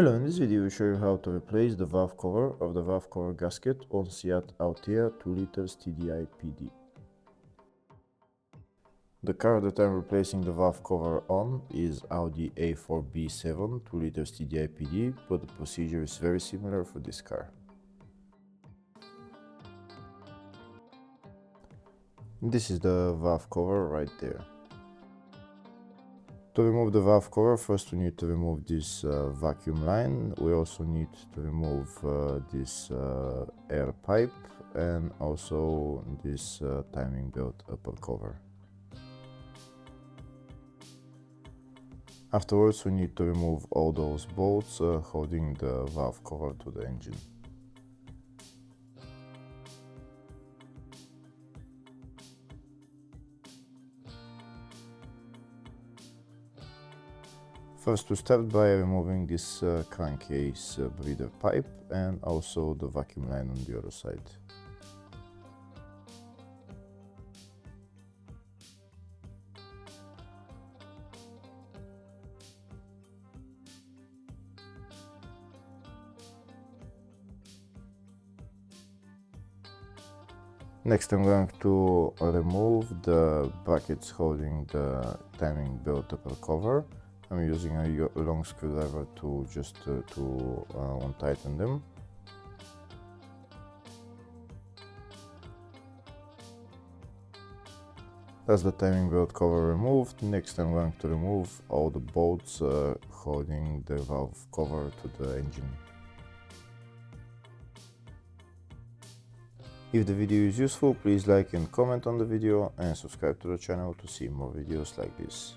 Hello, in this video we show you how to replace the valve cover of the valve cover gasket on Seat Altea 2 liters TDI PD. The car that I'm replacing the valve cover on is Audi A4 B7 2 liters TDI PD, but the procedure is very similar for this car. This is the valve cover right there. To remove the valve cover, first we need to remove this vacuum line. We also need to remove this air pipe and also this timing belt upper cover. Afterwards we need to remove all those bolts holding the valve cover to the engine. First we start by removing this crankcase breather pipe and also the vacuum line on the other side. Next I'm going to remove the brackets holding the timing belt upper cover. I'm using a long screwdriver to just untighten them. That's the timing belt cover removed. Next I'm going to remove all the bolts holding the valve cover to the engine. If the video is useful, please like and comment on the video and subscribe to the channel to see more videos like this.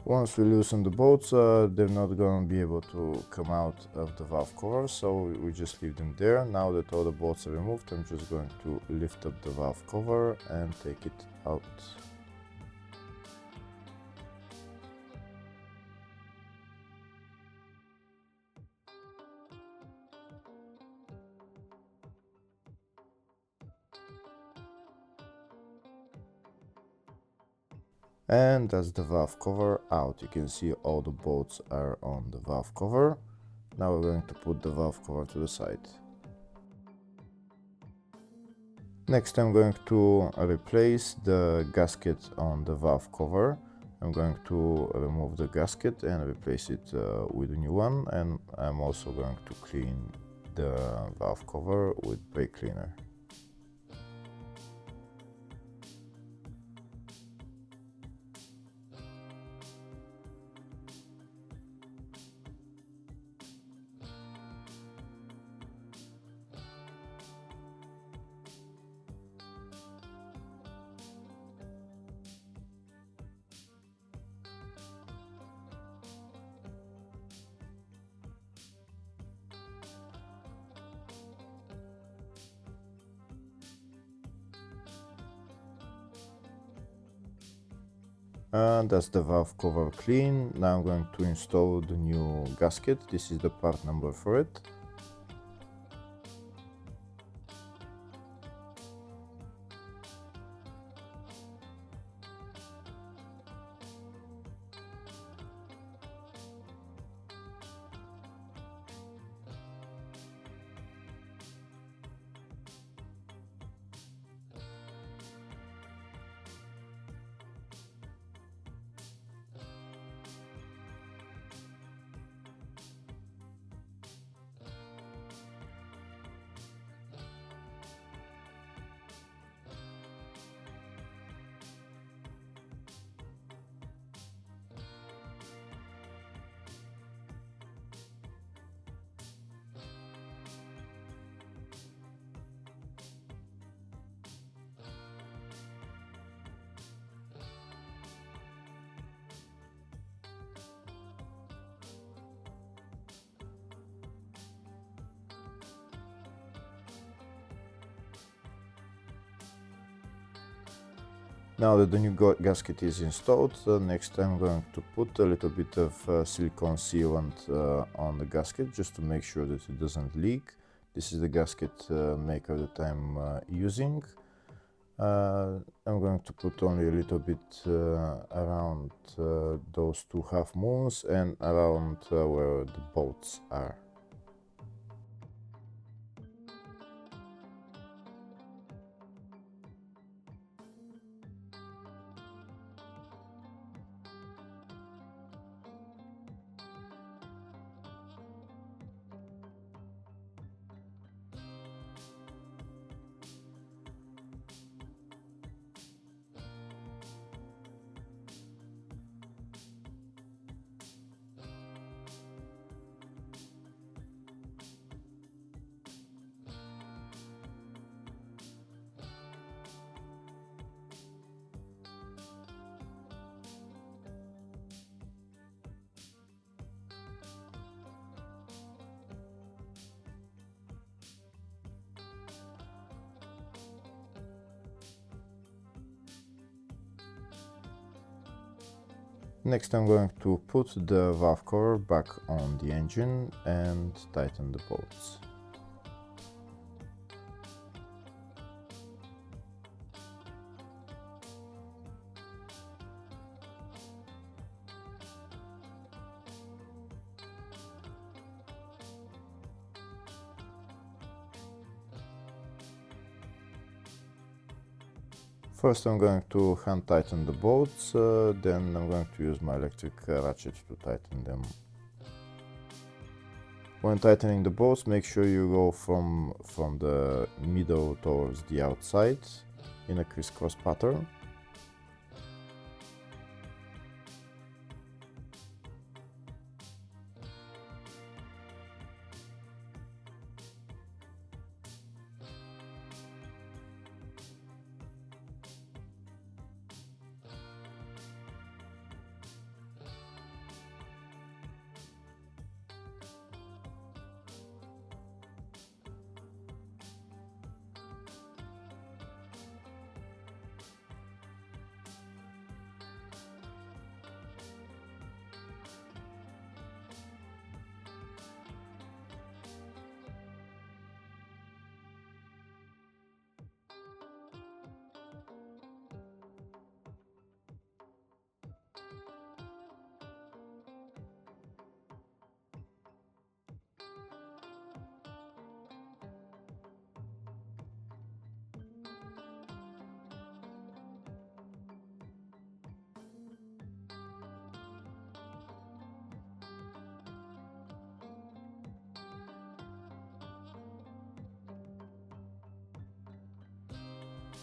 Once we loosen the bolts, they're not going to be able to come out of the valve cover, so we just leave them there. Now that all the bolts are removed, I'm just going to lift up the valve cover and take it out. And that's the valve cover out. You can see all the bolts are on the valve cover. Now we're going to put the valve cover to the side. Next I'm going to replace the gasket on the valve cover. I'm going to remove the gasket and replace it with a new one, and I'm also going to clean the valve cover with brake cleaner. And that's the valve cover clean. Now I'm going to install the new gasket. This is the part number for it. Now that the new gasket is installed, next I'm going to put a little bit of silicone sealant on the gasket just to make sure that it doesn't leak. This is the gasket maker that I'm using. I'm going to put only a little bit around those two half moons and around where the bolts are. Next I'm going to put the valve cover back on the engine and tighten the bolts. First I'm going to hand tighten the bolts, then I'm going to use my electric ratchet to tighten them. When tightening the bolts, make sure you go from the middle towards the outside in a crisscross pattern.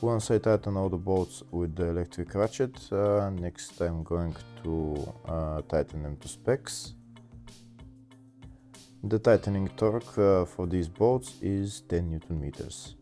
Once I tighten all the bolts with the electric ratchet, next I'm going to tighten them to specs. The tightening torque for these bolts is 10 Newton meters.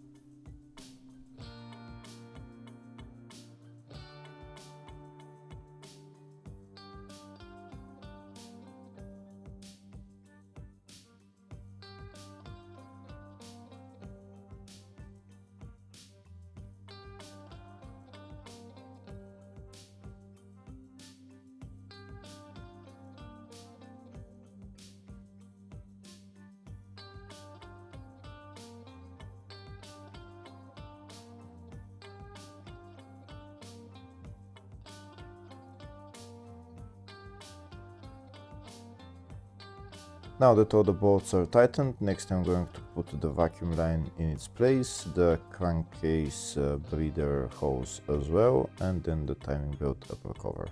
Now that all the bolts are tightened, next I'm going to put the vacuum line in its place, the crankcase breather hose as well, and then the timing belt upper cover.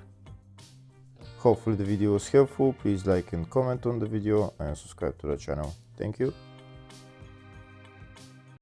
Hopefully the video was helpful. Please like and comment on the video and subscribe to the channel. Thank you.